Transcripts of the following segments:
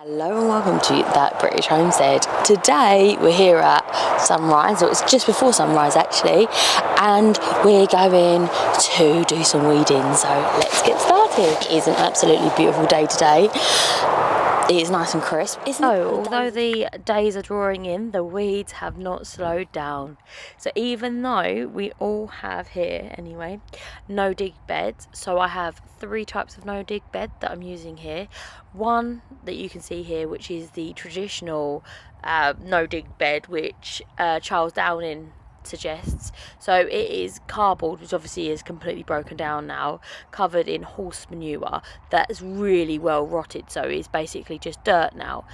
Hello and welcome to That British Homestead. Today we're here at sunrise, or it's just before sunrise actually, and we're going to do some weeding, so let's get started. It is an absolutely beautiful day today. It is nice and crisp, isn't it? Although the days are drawing in, the weeds have not slowed down. So even though we all have here, anyway, no-dig beds, so I have 3 types of no-dig bed that I'm using here. One that you can see here, which is the traditional no-dig bed, which Charles Downing suggests. So it is cardboard, which obviously is completely broken down now, covered in horse manure that's really well rotted, so it's basically just dirt now.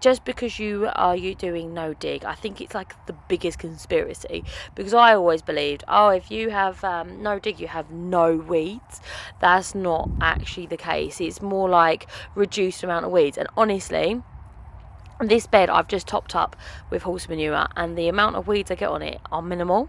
Just because you are doing no dig, I think it's like the biggest conspiracy, because I always believed, oh, if you have no dig you have no weeds. That's not actually the case. It's more like reduced amount of weeds, and honestly this bed I've just topped up with horse manure, and the amount of weeds I get on it are minimal.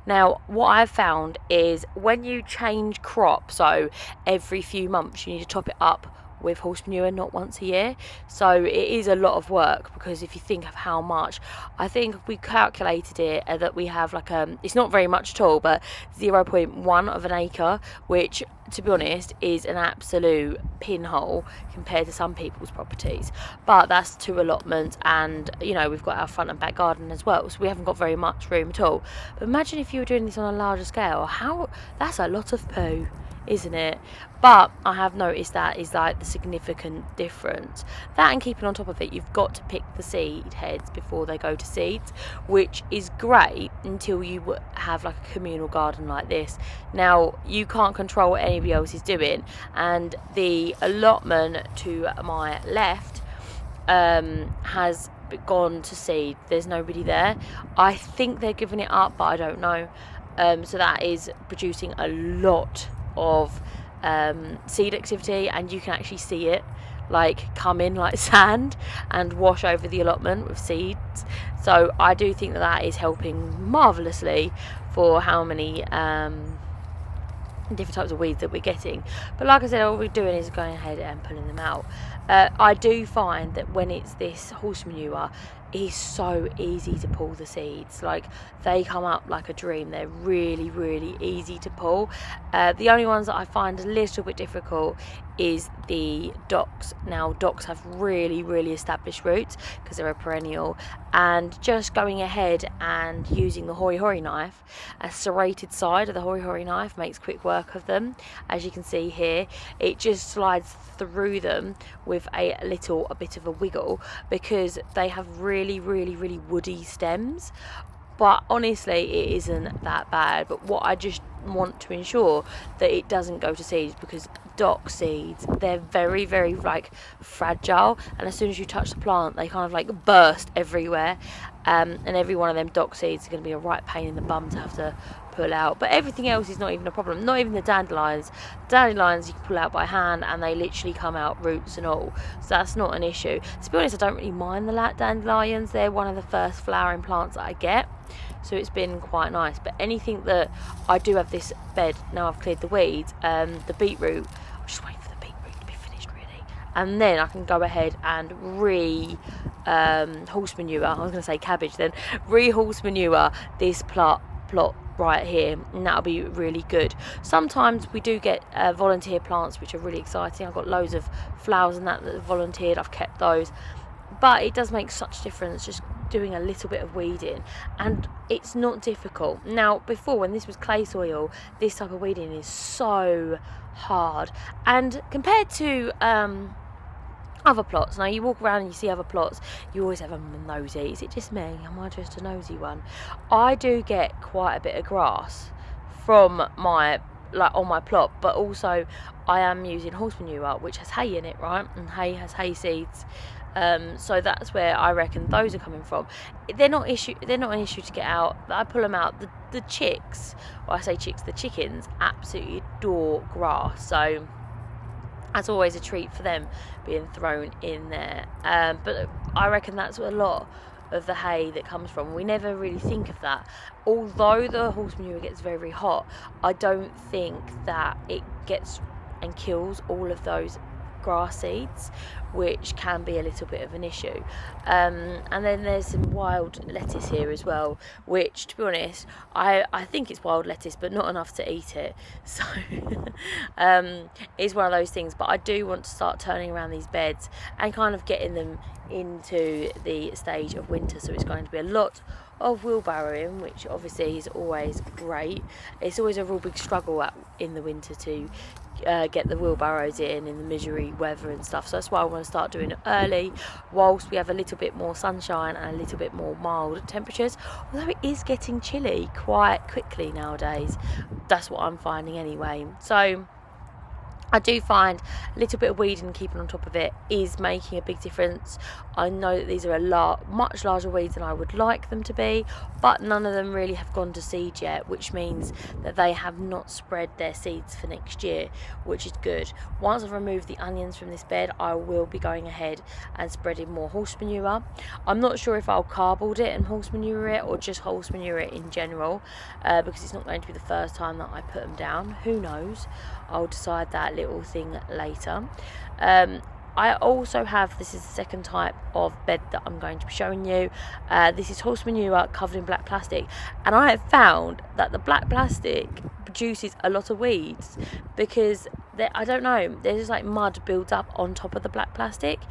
Now, what I've found is when you change crop, so every few months you need to top it up with horse manure, not once a year. So it is a lot of work, because if you think of how much, I think we calculated it that we have like it's not very much at all, but 0.1 of an acre, which to be honest is an absolute pinhole compared to some people's properties. But that's 2 allotments, and you know, we've got our front and back garden as well, so we haven't got very much room at all. But imagine if you were doing this on a larger scale, that's a lot of poo, isn't it? But I have noticed that is like the significant difference. That, and keeping on top of it, you've got to pick the seed heads before they go to seeds, which is great until you have like a communal garden like this. Now, you can't control what anybody else is doing, and the allotment to my left has gone to seed. There's nobody there. I think they're giving it up, but I don't know. So that is producing a lot of seed activity, and you can actually see it like come in like sand and wash over the allotment with seeds. So I do think that is helping marvelously for how many different types of weeds that we're getting. But like I said, all we're doing is going ahead and pulling them out. I do find that when it's this horse manure, it's so easy to pull the seeds. Like, they come up like a dream. They're really, really easy to pull. The only ones that I find a little bit difficult is the docks. Now, docks have really, really established roots because they're a perennial, and just going ahead and using the hori knife, a serrated side of the hori knife makes quick work of them. As you can see here, it just slides through them with a bit of a wiggle, because they have really, really, really woody stems. But honestly, it isn't that bad. But what I just want to ensure that it doesn't go to seeds, because dock seeds, they're very, very like fragile, and as soon as you touch the plant, they kind of like burst everywhere. And every one of them dock seeds is going to be a right pain in the bum to have to pull out. But everything else is not even a problem. Not even the dandelions. Dandelions you can pull out by hand, and they literally come out roots and all, so that's not an issue. To be honest, I don't really mind the dandelions. They're one of the first flowering plants that I get, so it's been quite nice. But anything that I do have this bed, now I've cleared the weeds, the beetroot, I'm just waiting for the beetroot to be finished really, and then I can go ahead and horse manure, I was going to say cabbage then, horse manure this plot right here, and that'll be really good. Sometimes we do get volunteer plants, which are really exciting. I've got loads of flowers and that are volunteered. I've kept those, but it does make such a difference just doing a little bit of weeding, and it's not difficult. Now, before, when this was clay soil, this type of weeding is so hard, and compared to other plots, now you walk around and you see other plots, you always have a nosy. Is it just me? Am I just a nosy one? I do get quite a bit of grass from my on my plot, but also I am using horse manure, which has hay in it, right? And hay has hay seeds. So that's where I reckon those are coming from. They're not an issue to get out. I pull them out. The chicks, well, I say chicks, the chickens absolutely adore grass, so that's always a treat for them being thrown in there. But I reckon that's a lot of the hay that comes from. We never really think of that. Although the horse manure gets very, very hot, I don't think that it gets and kills all of those grass seeds, which can be a little bit of an issue. And then there's some wild lettuce here as well, which, to be honest, I think it's wild lettuce, but not enough to eat it. So it's one of those things. But I do want to start turning around these beds and kind of getting them into the stage of winter. So it's going to be a lot of wheelbarrowing, which obviously is always great. It's always a real big struggle in the winter to get the wheelbarrows in the misery weather and stuff, so that's why I want to start doing it early whilst we have a little bit more sunshine and a little bit more mild temperatures, although it is getting chilly quite quickly nowadays. That's what I'm finding anyway. So I do find a little bit of weeding and keeping on top of it is making a big difference. I know that these are much larger weeds than I would like them to be, but none of them really have gone to seed yet, which means that they have not spread their seeds for next year, which is good. Once I've removed the onions from this bed, I will be going ahead and spreading more horse manure. I'm not sure if I'll cardboard it and horse manure it or just horse manure it in general, because it's not going to be the first time that I put them down. Who knows? I'll decide that little thing later. I also have, this is the second type of bed that I'm going to be showing you. This is horse manure covered in black plastic, and I have found that the black plastic produces a lot of weeds because I don't know, there's just like mud builds up on top of the black plastic,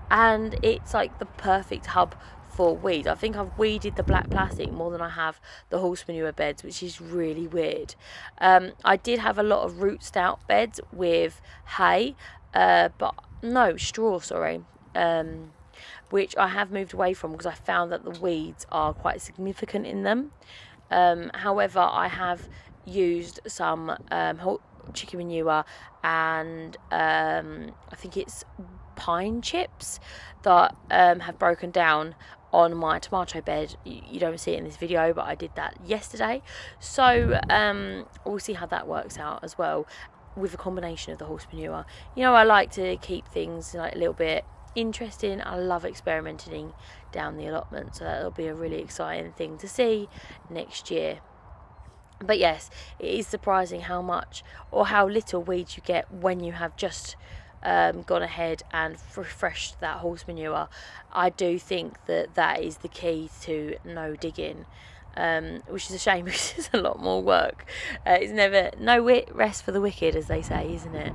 and it's like the perfect hub for weeds. I think I've weeded the black plastic more than I have the horse manure beds, which is really weird. I did have a lot of root stout beds with hay, straw, which I have moved away from because I found that the weeds are quite significant in them. However, I have used some chicken manure and I think it's pine chips that have broken down on my tomato bed. You don't see it in this video, but I did that yesterday, so we'll see how that works out as well with a combination of the horse manure. You know, I like to keep things like a little bit interesting. I love experimenting down the allotment, so that'll be a really exciting thing to see next year. But yes, it is surprising how much or how little weeds you get when you have just gone ahead and refreshed that horse manure. I do think that is the key to no digging, which is a shame because it's a lot more work. It's never rest for the wicked, as they say, isn't it?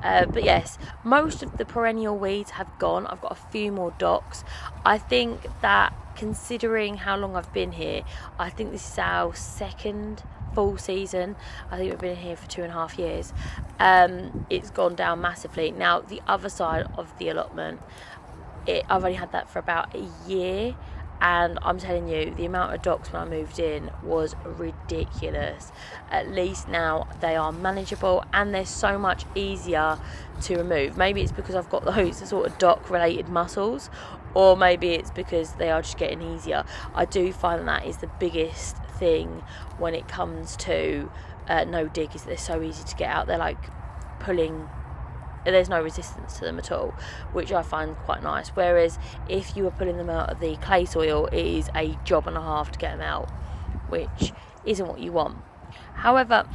But yes, most of the perennial weeds have gone. I've got a few more docks. I think that, considering how long I've been here, I think this is our second full season. I think we've been here for 2.5 years. It's gone down massively. Now the other side of the allotment, I've only had that for about a year, and I'm telling you, the amount of docks when I moved in was ridiculous. At least now they are manageable and they're so much easier to remove. Maybe it's because I've got those sort of dock related muscles, or maybe it's because they are just getting easier. I do find that is the biggest thing when it comes to no-dig, is that they're so easy to get out. They're like pulling, there's no resistance to them at all, which I find quite nice. Whereas if you were pulling them out of the clay soil, it is a job and a half to get them out, which isn't what you want. However,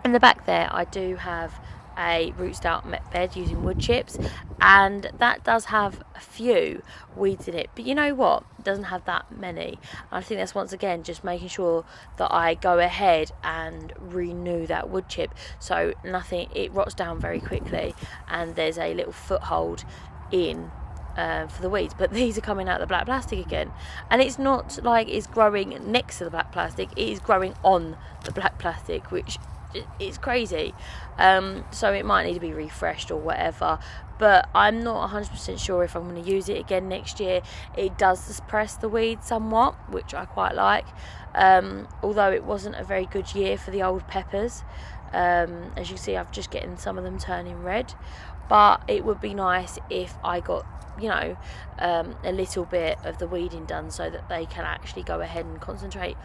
in the back there I do have a rootstock bed using wood chips, and that does have a few weeds in it, but you know what, it doesn't have that many. I think that's once again just making sure that I go ahead and renew that wood chip so it rots down very quickly and there's a little foothold in for the weeds. But these are coming out of the black plastic again, and it's not like it's growing next to the black plastic, it is growing on the black plastic, which it's crazy. So it might need to be refreshed or whatever, but I'm not 100% sure if I'm going to use it again next year. It does suppress the weeds somewhat, which I quite like, although it wasn't a very good year for the old peppers. As you can see, I've just getting some of them turning red, but it would be nice if I got, you know, a little bit of the weeding done so that they can actually go ahead and concentrate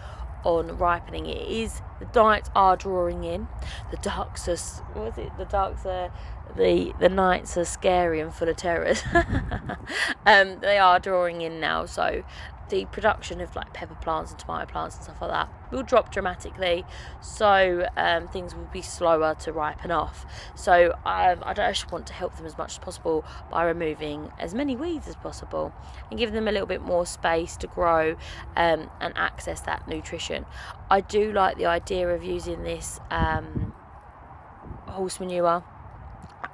on ripening. The nights are drawing in. The nights are scary and full of terrors. They are drawing in now, so the production of like pepper plants and tomato plants and stuff like that will drop dramatically, so things will be slower to ripen off. So I just want to help them as much as possible by removing as many weeds as possible and giving them a little bit more space to grow and access that nutrition. I do like the idea of using this horse manure.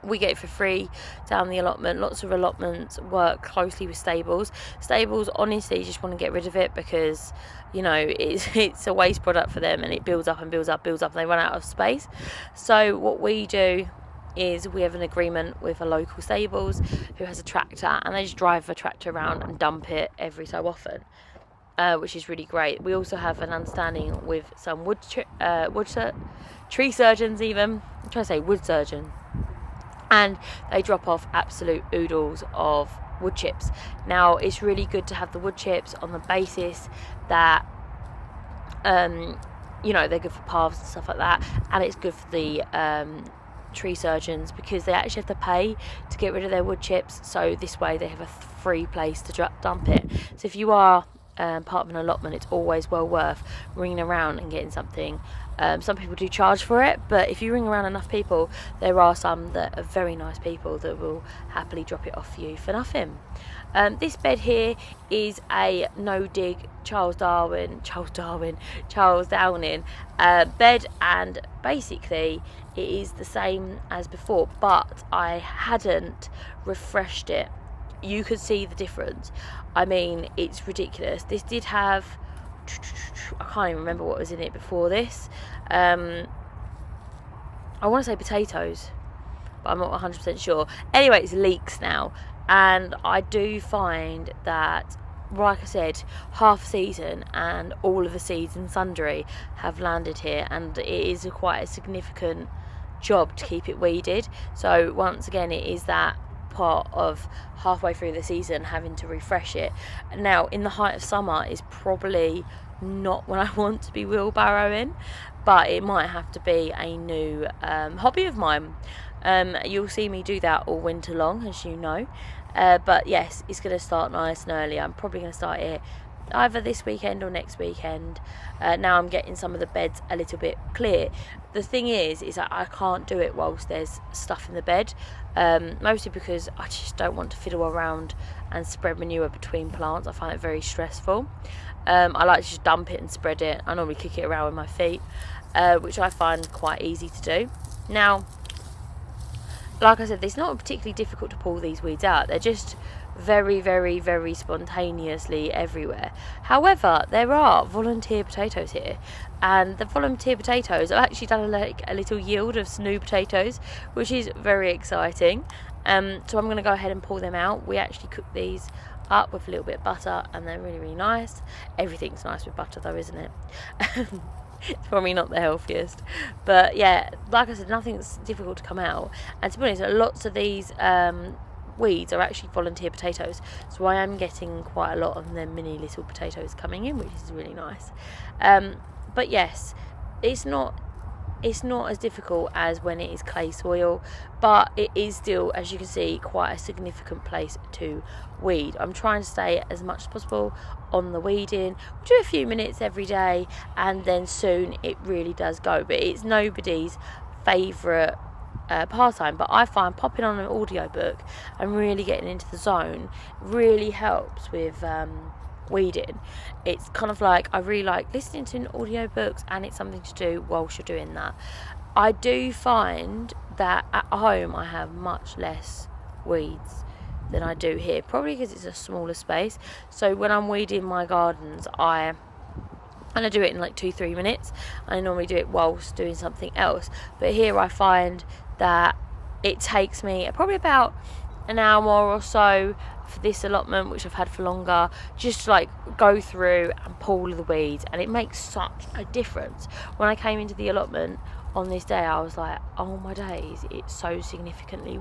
We get it for free down the allotment. Lots of allotments work closely with stables. Stables honestly just want to get rid of it because, you know, it's a waste product for them, and it builds up and builds up and they run out of space. So what we do is we have an agreement with a local stables who has a tractor, and they just drive a tractor around and dump it every so often, which is really great. We also have an understanding with some tree surgeons even. I'm trying to say wood surgeon. And they drop off absolute oodles of wood chips. Now, it's really good to have the wood chips on the basis that, you know, they're good for paths and stuff like that. And it's good for the tree surgeons because they actually have to pay to get rid of their wood chips. So this way they have a free place to dump it. So if you are part of an allotment, it's always well worth ringing around and getting something. Some people do charge for it, but if you ring around enough people, there are some that are very nice people that will happily drop it off for you for nothing. This bed here is a NoDiG Charles Downing bed, and basically it is the same as before, but I hadn't refreshed it. You could see the difference. I mean, it's ridiculous. This did have, I can't even remember what was in it before this. I want to say potatoes, but I'm not 100% sure. Anyway, it's leeks now, and I do find that, like I said, half season and all of the seeds and sundry have landed here, and it is quite a significant job to keep it weeded. So once again, it is that part of halfway through the season having to refresh it. Now, in the height of summer is probably not when I want to be wheelbarrowing, but it might have to be a new hobby of mine. You'll see me do that all winter long, as you know, but yes, it's going to start nice and early. I'm probably going to start it either this weekend or next weekend. Now I'm getting some of the beds a little bit clear. The thing is that I can't do it whilst there's stuff in the bed, mostly because I just don't want to fiddle around and spread manure between plants. I find it very stressful. I like to just dump it and spread it. I normally kick it around with my feet, which I find quite easy to do. Now, like I said, it's not particularly difficult to pull these weeds out. They're just very, very, very spontaneously everywhere. However, there are volunteer potatoes here, and the volunteer potatoes, I've actually done a little yield of new potatoes, which is very exciting. So I'm going to go ahead and pull them out. We actually cook these up with a little bit of butter, and they're really, really nice. Everything's nice with butter though, isn't it? It's probably not the healthiest, but yeah, like I said, nothing's difficult to come out. And to be honest, lots of these weeds are actually volunteer potatoes, so I am getting quite a lot of them mini little potatoes coming in, which is really nice. But yes, it's not as difficult as when it is clay soil, but it is still, as you can see, quite a significant place to weed. I'm trying to stay as much as possible on the weeding. We'll do a few minutes every day, and then soon it really does go. But it's nobody's favourite pastime, but I find popping on an audiobook and really getting into the zone really helps with weeding. It's kind of like, I really like listening to audiobooks, and it's something to do whilst you're doing that. I do find that at home I have much less weeds than I do here, probably because it's a smaller space. So when I'm weeding my gardens, I do it in like 2-3 minutes. I normally do it whilst doing something else, but here I find that it takes me probably about an hour or so for this allotment, which I've had for longer, just to like go through and pull the weeds, and it makes such a difference. When I came into the allotment on this day, I was like, oh my days, it's so significantly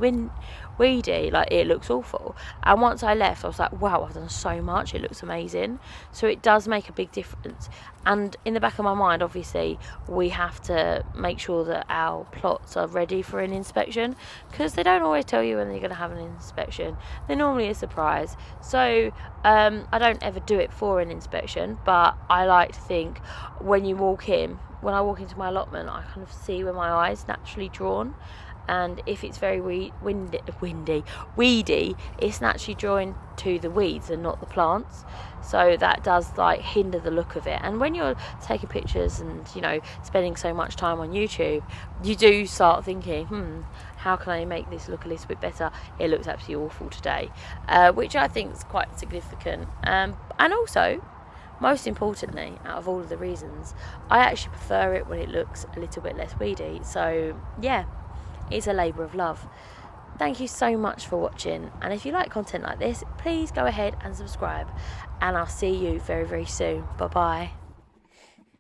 weedy, like it looks awful. And once I left, I was like, wow, I've done so much, it looks amazing. So it does make a big difference. And in the back of my mind, obviously, we have to make sure that our plots are ready for an inspection, because they don't always tell you when they're going to have an inspection. They're normally a surprise. So I don't ever do it for an inspection, but I like to think when I walk into my allotment, I kind of see where my eye's naturally drawn. And if it's very weedy, it's naturally drawn to the weeds and not the plants. So that does like hinder the look of it. And when you're taking pictures and, you know, spending so much time on YouTube, you do start thinking, how can I make this look a little bit better? It looks absolutely awful today, which I think is quite significant. And also, most importantly, out of all of the reasons, I actually prefer it when it looks a little bit less weedy. So yeah, it's a labour of love. Thank you so much for watching, and if you like content like this, please go ahead and subscribe, and I'll see you very, very soon. Bye bye.